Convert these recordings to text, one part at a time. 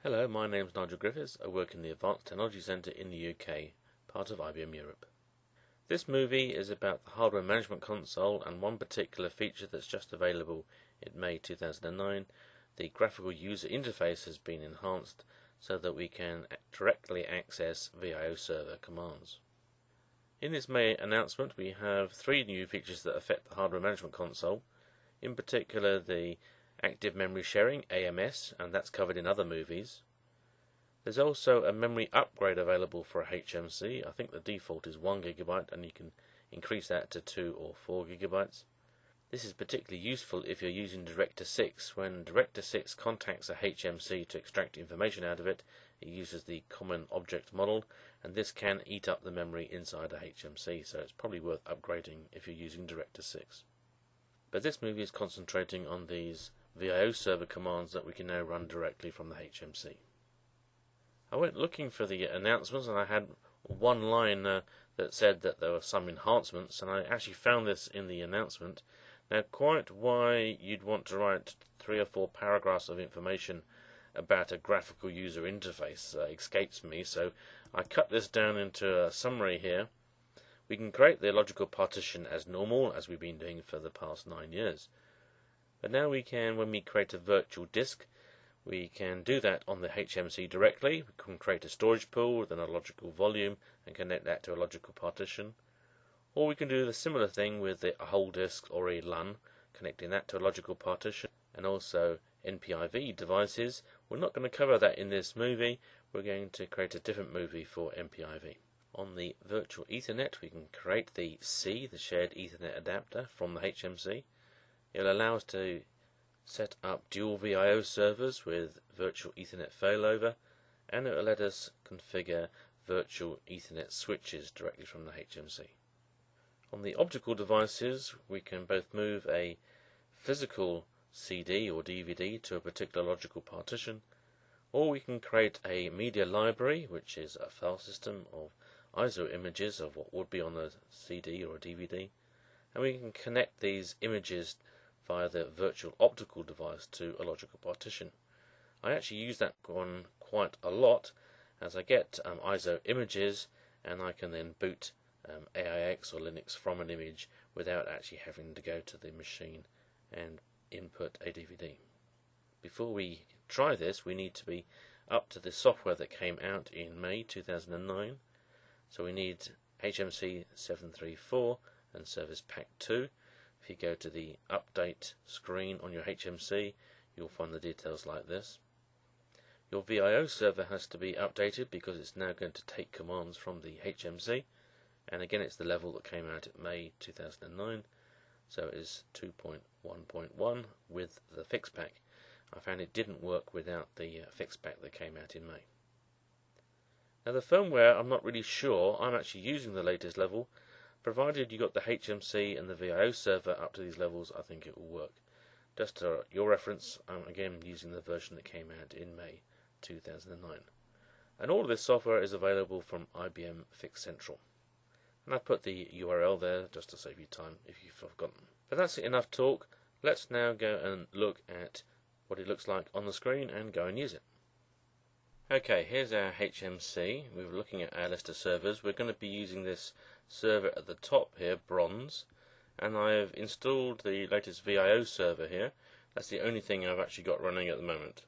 Hello, my name is Nigel Griffiths. I work in the Advanced Technology Centre in the UK, part of IBM Europe. This movie is about the hardware management console and one particular feature that's just available in May 2009. The graphical user interface has been enhanced so that we can directly access VIOS server commands. In this May announcement we have three new features that affect the hardware management console, in particular the active memory sharing, AMS, and that's covered in other movies. There's also a memory upgrade available for a HMC. I think the default is 1 GB and you can increase that to 2 or 4 GB. This is particularly useful if you're using DirectX. When DirectX contacts a HMC to extract information out of it, it uses the common object model, and this can eat up the memory inside a HMC, so it's probably worth upgrading if you're using DirectX. But this movie is concentrating on these VIOS server commands that we can now run directly from the HMC. I went looking for the announcements and I had one line that said that there were some enhancements, and I actually found this in the announcement. Now, quite why you'd want to write 3 or 4 paragraphs of information about a graphical user interface escapes me, so I cut this down into a summary here. We can create the logical partition as normal, as we've been doing for the past 9 years. But now we can, when we create a virtual disk, we can do that on the HMC directly. We can create a storage pool, then a logical volume, and connect that to a logical partition. Or we can do the similar thing with a whole disk or a LUN, connecting that to a logical partition, and also NPIV devices. We're not going to cover that in this movie. We're going to create a different movie for NPIV. On the virtual Ethernet, we can create the C, the shared Ethernet adapter, from the HMC. It'll allow us to set up dual VIOS servers with virtual Ethernet failover, and it will let us configure virtual Ethernet switches directly from the HMC. On the optical devices, we can both move a physical CD or DVD to a particular logical partition, or we can create a media library, which is a file system of ISO images of what would be on a CD or a DVD, and we can connect these images via the virtual optical device to a logical partition. I actually use that one quite a lot, as I get ISO images and I can then boot AIX or Linux from an image without actually having to go to the machine and input a DVD. Before we try this, we need to be up to the software that came out in May 2009. So we need HMC 734 and Service Pack 2. If you go to the update screen on your HMC, you'll find the details like this. Your VIOS server has to be updated because it's now going to take commands from the HMC, and again it's the level that came out in May 2009, so it is 2.1.1 with the fix pack. I found it didn't work without the fix pack that came out in May. Now the firmware, I'm not really sure. I'm actually using the latest level. Provided you got the HMC and the VIOS server up to these levels, I think it will work. Just to your reference, I'm again using the version that came out in May 2009. And all of this software is available from IBM Fix Central. And I've put the URL there just to save you time if you've forgotten. But that's enough talk. Let's now go and look at what it looks like on the screen and go and use it. Okay, here's our HMC. We're looking at our list of servers. We're going to be using this server at the top here, bronze, and I've installed the latest VIOS server here. That's the only thing I've actually got running at the moment.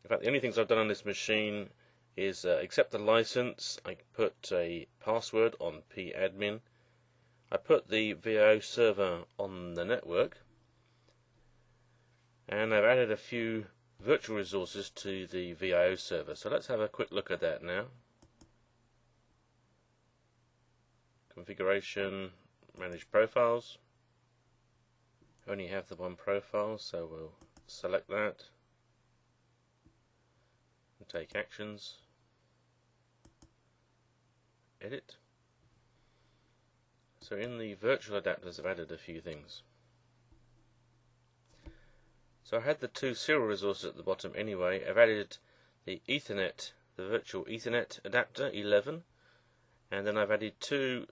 In fact, the only things I've done on this machine is accept the license. I put a password on padmin. I put the VIOS server on the network, and I've added a few virtual resources to the VIOS server. So let's have a quick look at that now. Configuration, manage profiles. I only have the one profile, so we'll select that and take actions. Edit. So in the virtual adapters I've added a few things. So I had the 2 serial resources at the bottom anyway. I've added the Ethernet, the virtual Ethernet adapter 11, and then I've added 2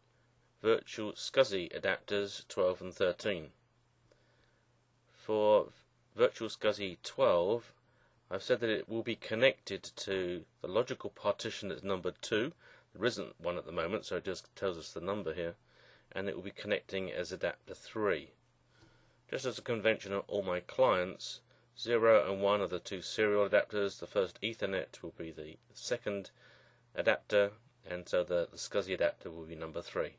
virtual SCSI adapters 12 and 13. For virtual SCSI 12, I've said that it will be connected to the logical partition that's number 2. There isn't one at the moment, so it just tells us the number here, and it will be connecting as adapter 3. Just as a convention on all my clients, 0 and 1 are the 2 serial adapters. The first Ethernet will be the second adapter, and so the SCSI adapter will be number 3.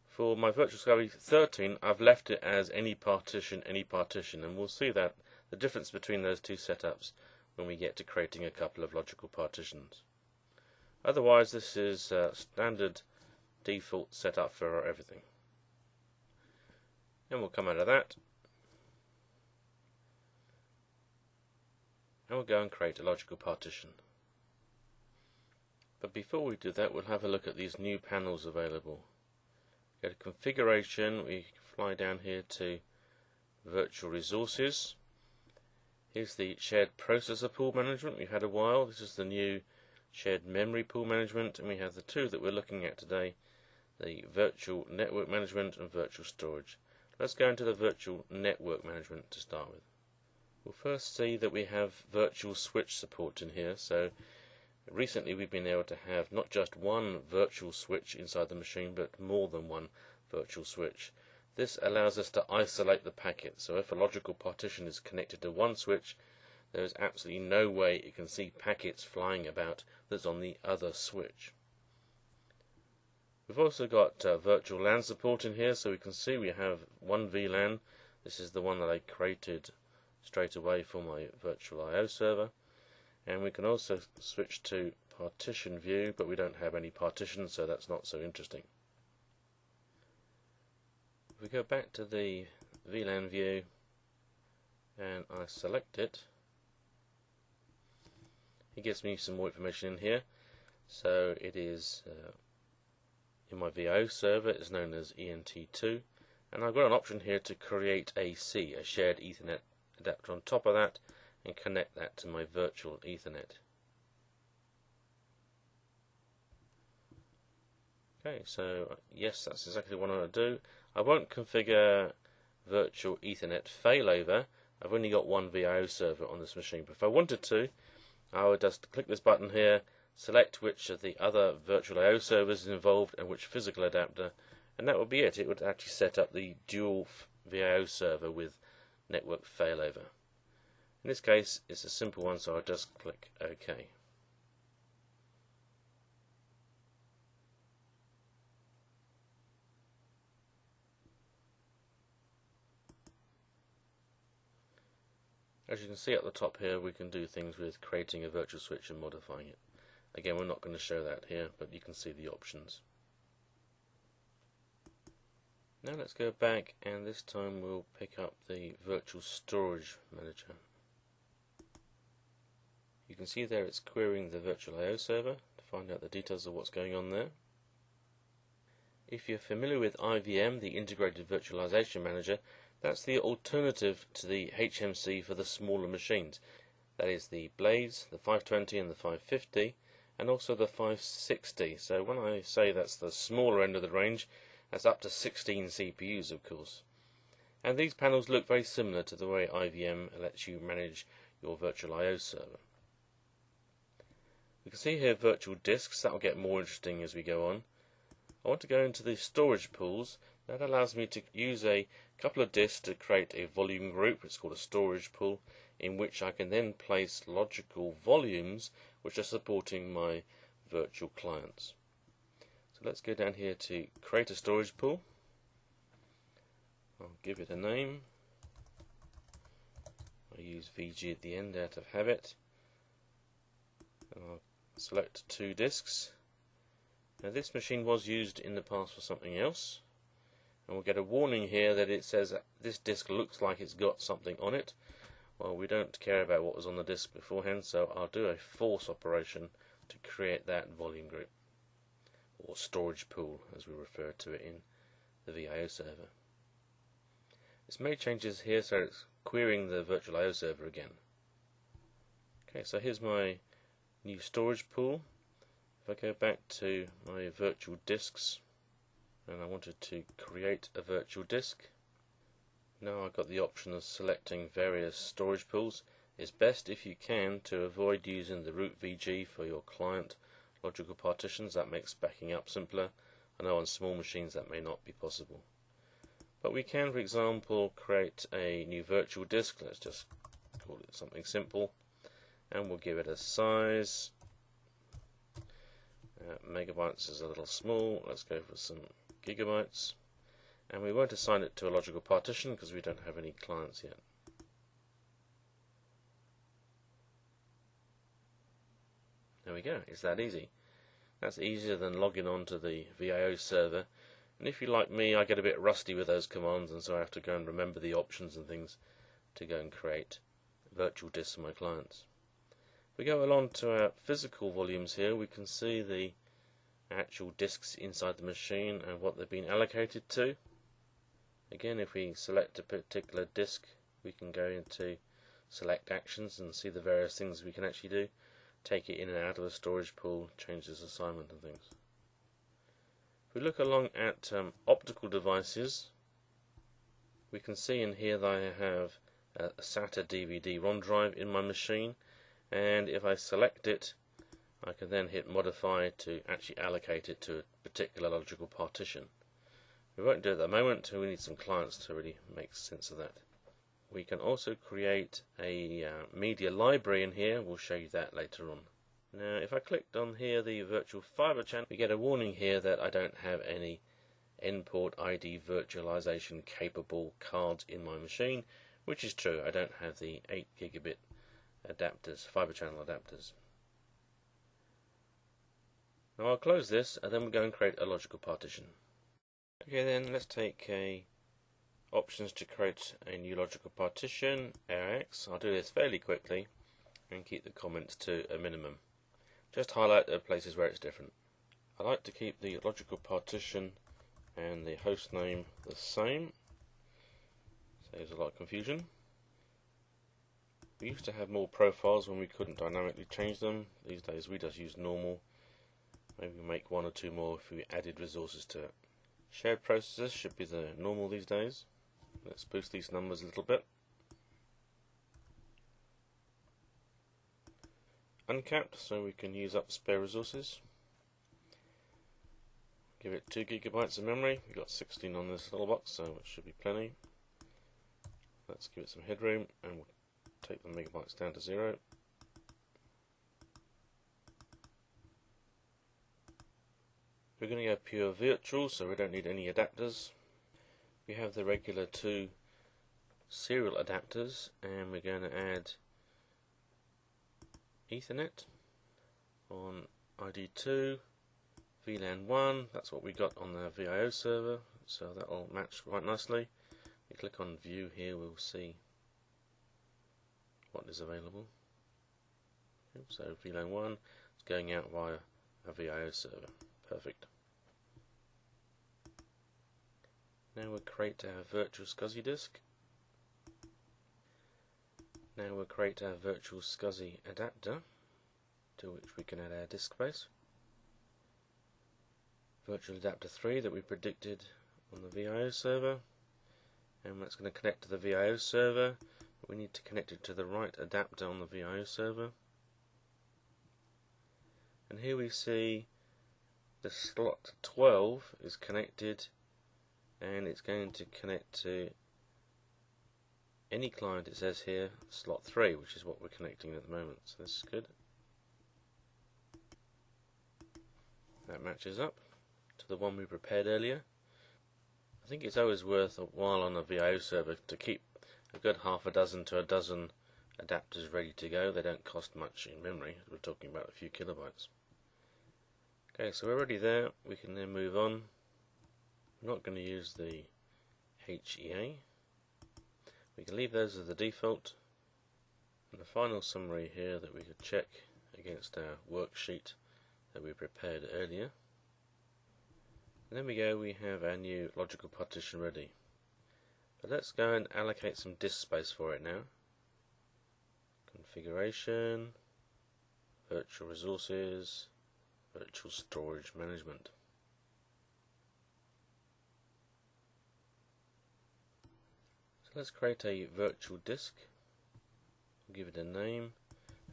For my Virtual SCSI 13, I've left it as any partition, and we'll see that the difference between those two setups when we get to creating a couple of logical partitions. Otherwise, this is standard default setup for everything. And we'll come out of that, and we'll go and create a logical partition. But before we do that, we'll have a look at these new panels available. Go to Configuration, we fly down here to Virtual Resources. Here's the Shared Processor Pool Management. We've had a while. This is the new Shared Memory Pool Management, and we have the two that we're looking at today, the Virtual Network Management and Virtual Storage. Let's go into the Virtual Network Management to start with. We'll first see that we have virtual switch support in here. So recently we've been able to have not just one virtual switch inside the machine, but more than one virtual switch. This allows us to isolate the packet, so if a logical partition is connected to one switch, there is absolutely no way it can see packets flying about that's on the other switch. We've also got virtual LAN support in here, so we can see we have one VLAN. This is the one that I created straight away for my virtual I/O server, and we can also switch to partition view, but we don't have any partitions, so that's not so interesting. If we go back to the VLAN view and I select it, it gives me some more information in here. So it is in my VIOS server, it's known as ENT2, and I've got an option here to create AC, a shared Ethernet adapter on top of that, and connect that to my virtual Ethernet. Okay, so yes, that's exactly what I want to do. I won't configure virtual Ethernet failover. I've only got one VIO server on this machine, but if I wanted to, I would just click this button here, select which of the other virtual I/O servers is involved and which physical adapter, and that would be it. It would actually set up the dual VIO server with network failover. In this case, it's a simple one, so I'll just click OK. As you can see at the top here, we can do things with creating a virtual switch and modifying it. Again, we're not going to show that here, but you can see the options. Now let's go back, and this time we'll pick up the Virtual Storage Manager. You can see there it's querying the virtual I/O server to find out the details of what's going on there. If you're familiar with IVM, the Integrated Virtualization Manager, that's the alternative to the HMC for the smaller machines. That is the Blaze, the 520 and the 550, and also the 560. So when I say that's the smaller end of the range, that's up to 16 CPUs, of course. And these panels look very similar to the way IVM lets you manage your virtual I/O server. We can see here virtual disks. That will get more interesting as we go on. I want to go into the storage pools. That allows me to use a couple of disks to create a volume group. It's called a storage pool, in which I can then place logical volumes which are supporting my virtual clients. So let's go down here to create a storage pool. I'll give it a name. I use VG at the end out of habit. And I'll select 2 disks. Now this machine was used in the past for something else, and we'll get a warning here that it says that this disk looks like it's got something on it. Well, we don't care about what was on the disk beforehand, so I'll do a force operation to create that volume group, or storage pool as we refer to it in the VIO server. It's made changes here, so it's querying the virtual I/O server again. Okay, so here's my new storage pool. If I go back to my virtual disks, and I wanted to create a virtual disk, now I've got the option of selecting various storage pools. It's best if you can to avoid using the root VG for your client logical partitions. That makes backing up simpler. I know on small machines that may not be possible. But we can, for example, create a new virtual disk. Let's just call it something simple, and we'll give it a size. Megabytes is a little small. Let's go for some gigabytes. And we won't assign it to a logical partition because we don't have any clients yet. There we go. It's that easy. That's easier than logging on to the VIOS server. And if you're like me, I get a bit rusty with those commands, and so I have to go and remember the options and things to go and create virtual disks for my clients. If we go along to our physical volumes here, we can see the actual disks inside the machine and what they've been allocated to. Again, if we select a particular disk, we can go into select actions and see the various things we can actually do. Take it in and out of a storage pool, change this assignment and things. If we look along at optical devices, we can see in here that I have a SATA DVD ROM drive in my machine, and if I select it, I can then hit modify to actually allocate it to a particular logical partition. We won't do it at the moment, we need some clients to really make sense of that. We can also create a media library in here. We'll show you that later on. Now, if I clicked on here, the virtual fiber channel, we get a warning here that I don't have any N-port ID virtualization capable cards in my machine, which is true. I don't have the 8 gigabit adapters, fiber channel adapters. Now I'll close this, and then we'll go and create a logical partition. Okay, then let's take options to create a new logical partition, AIX. I'll do this fairly quickly and keep the comments to a minimum. Just highlight the places where it's different. I like to keep the logical partition and the host name the same. Saves a lot of confusion. We used to have more profiles when we couldn't dynamically change them. These days we just use normal. Maybe we make one or two more if we added resources to it. Shared processes should be the normal these days. Let's boost these numbers a little bit. Uncapped, so we can use up spare resources. Give it 2 gigabytes of memory. We've got 16 on this little box, so it should be plenty. Let's give it some headroom, and we'll take the megabytes down to 0. We're going to go pure virtual, so we don't need any adapters. We have the regular 2 serial adapters, and we're going to add Ethernet on ID2, VLAN 1, that's what we got on the VIO server, so that will match quite nicely. We click on view here, we'll see what is available. So VLAN 1 is going out via a VIO server. Perfect. Now we'll create our virtual SCSI disk. Now we'll create our virtual SCSI adapter, to which we can add our disk space. Virtual adapter 3 that we predicted on the VIO server, and that's going to connect to the VIO server. We need to connect it to the right adapter on the VIO server. And here we see the slot 12 is connected, and it's going to connect to any client. It says here slot 3, which is what we're connecting at the moment, so this is good. That matches up to the one we prepared earlier. I think it's always worth a while on a VIO server to keep a good half a dozen to a dozen adapters ready to go. They don't cost much in memory. We're talking about a few kilobytes. Okay, so we're already there. We can then move on. I'm not going to use the HEA. We can leave those as the default. And the final summary here that we could check against our worksheet that we prepared earlier. And then we go, we have our new logical partition ready. But let's go and allocate some disk space for it now. Configuration, virtual resources, virtual storage management. So let's create a virtual disk. give it a name.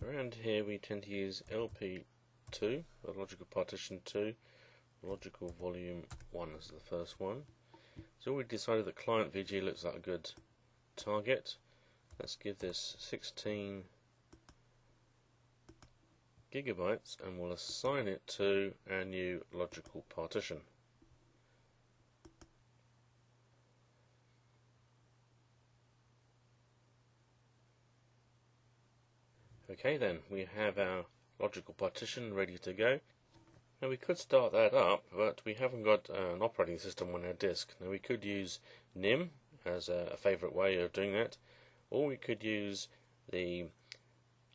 Around here we tend to use LP2, or logical partition 2, logical volume 1 is the first one. So we decided that client VG looks like a good target. Let's give this 16 gigabytes and we'll assign it to our new logical partition. Okay then, we have our logical partition ready to go. Now we could start that up, but we haven't got an operating system on our disk. Now we could use NIM as a favourite way of doing that, or we could use the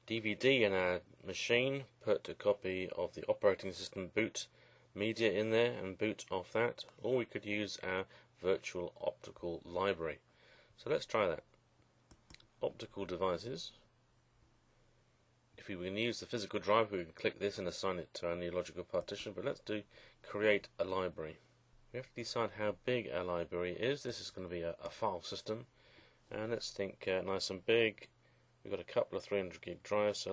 DVD in our machine, put a copy of the operating system boot media in there and boot off that, or we could use our virtual optical library. So let's try that. Optical Devices. If we were going to use the physical drive, we can click this and assign it to our new logical partition, but let's do create a library. We have to decide how big our library is. This is going to be a file system, and let's think nice and big. We've got a couple of 300 gig drives, so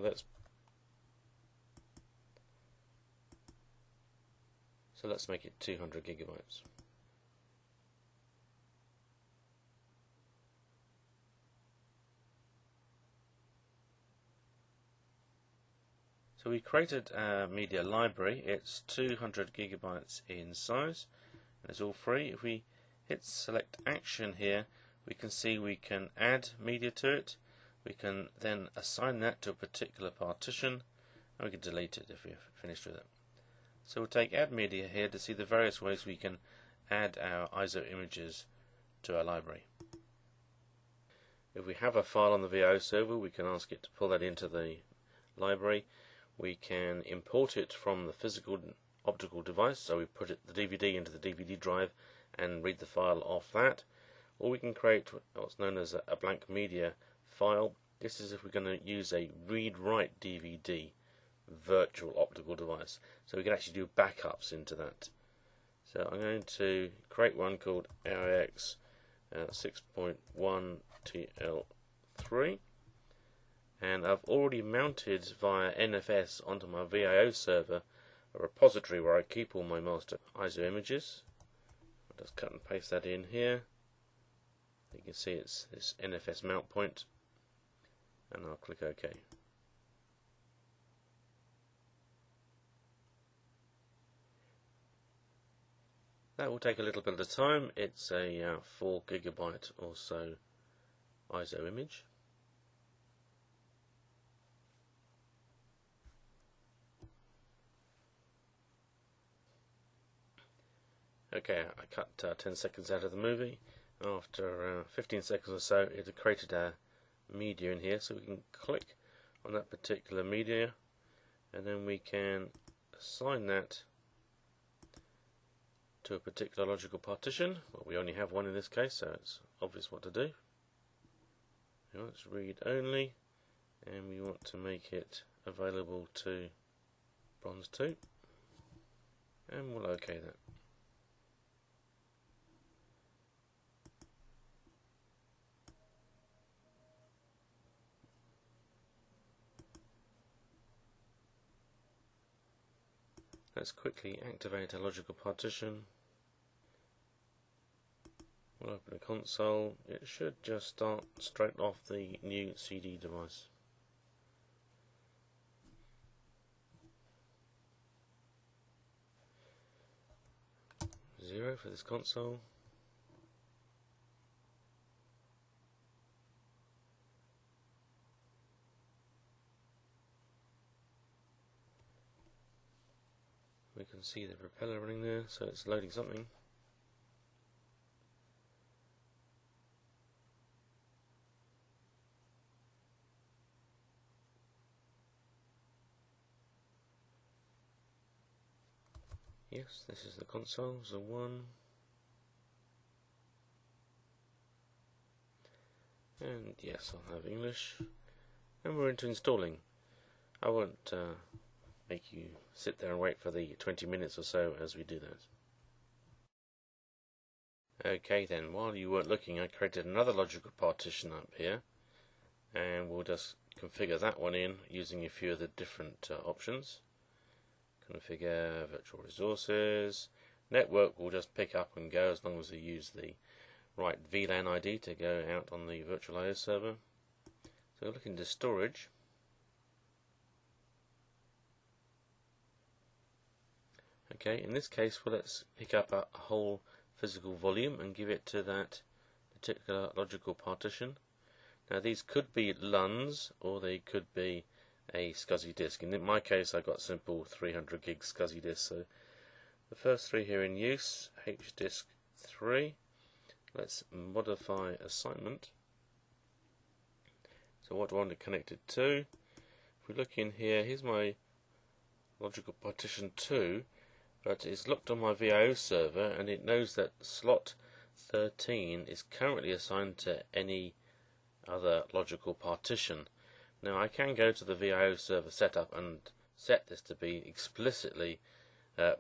let's make it 200 gigabytes. So we created our media library. It's 200 gigabytes in size, and it's all free. If we hit select action here, we can see we can add media to it. We can then assign that to a particular partition, and we can delete it if we're finished with it. So we'll take add media here to see the various ways we can add our ISO images to our library. If we have a file on the VIOS server, we can ask it to pull that into the library. We can import it from the physical optical device, so we put the DVD into the DVD drive and read the file off that, or we can create what's known as a blank media file. This is if we're going to use a read-write DVD virtual optical device, so we can actually do backups into that. So I'm going to create one called AIX 6.1 TL3, and I've already mounted via NFS onto my VIOS server a repository where I keep all my master ISO images. I'll just cut and paste that in here. You can see it's this NFS mount point, and I'll click OK. That will take a little bit of time. It's a 4 gigabyte or so ISO image. Okay, I cut 10 seconds out of the movie. After 15 seconds or so, it had created our media in here, so we can click on that particular media, and then we can assign that to a particular logical partition. Well, we only have one in this case, so it's obvious what to do. Now let's read only, and we want to make it available to bronze 2, and we'll OK that. Let's quickly activate a logical partition. We'll open a console. It should just start straight off the new CD device. Zero for this console. We can see the propeller running there, so it's loading something. Yes, this is the console, so 1. And yes, I'll have English. And we're into installing. I won't make you sit there and wait for the 20 minutes or so as we do that. Okay then, while you weren't looking, I created another logical partition up here, and we'll just configure that one in using a few of the different options. Configure virtual resources. Network will just pick up and go as long as you use the right VLAN ID to go out on the virtual I/O server. So look into storage. Okay, in this case, well, let's pick up a whole physical volume and give it to that particular logical partition. Now these could be LUNs or they could be a SCSI disk. And in my case, I got simple 300 gig SCSI disk. So the first three here in use, HDisk 3. Let's modify assignment. So what do I want to connect it to? If we look in here, here's my logical partition 2, but it's looked on my VIO server and it knows that slot 13 is currently assigned to any other logical partition. Now I can go to the VIO server setup and set this to be explicitly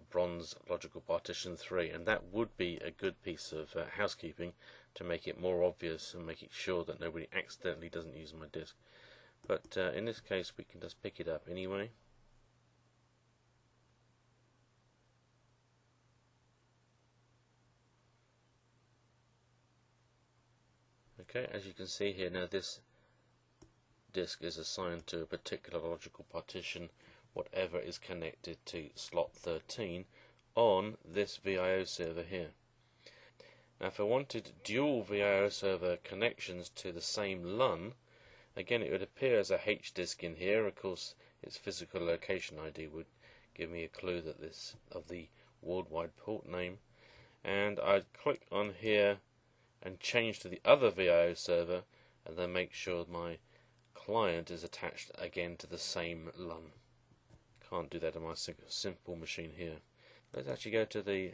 bronze logical partition 3, and that would be a good piece of housekeeping to make it more obvious and make it sure that nobody accidentally doesn't use my disk. But in this case we can just pick it up anyway. Okay, as you can see here now, this disk is assigned to a particular logical partition, whatever is connected to slot 13 on this VIO server here. Now if I wanted dual VIO server connections to the same LUN, again it would appear as a HDisk in here. Of course its physical location ID would give me a clue that this of the worldwide port name, and I'd click on here and change to the other VIO server and then make sure my client is attached again to the same LUN. Can't do that on my simple machine here. Let's actually go to the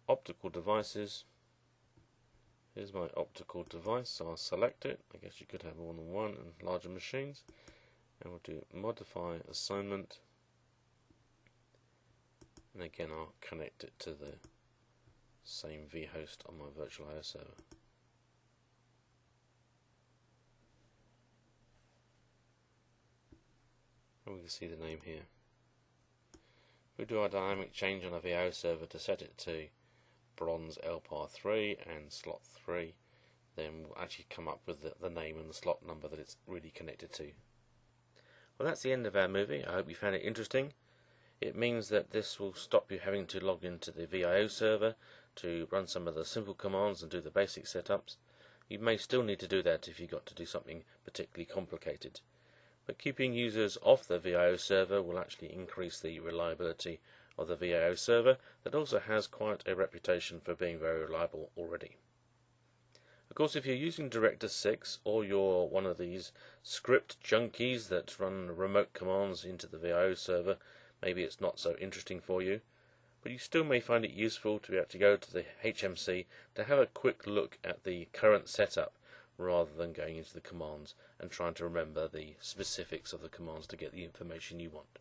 optical devices. Here's my optical device, so I'll select it. I guess you could have more than one and larger machines. And we'll do modify assignment. And again I'll connect it to the same vhost on my virtual I/O server. And we can see the name here. If we do our dynamic change on a VIO server to set it to bronze LPAR 3 and slot 3, then we'll actually come up with the name and the slot number that it's really connected to. Well, that's the end of our movie. I hope you found it interesting. It means that this will stop you having to log into the VIO server to run some of the simple commands and do the basic setups. You may still need to do that if you've got to do something particularly complicated. But keeping users off the VIO server will actually increase the reliability of the VIO server that also has quite a reputation for being very reliable already. Of course, if you're using DirectX 6 or you're one of these script junkies that run remote commands into the VIO server, maybe it's not so interesting for you, but you still may find it useful to be able to go to the HMC to have a quick look at the current setup rather than going into the commands and trying to remember the specifics of the commands to get the information you want.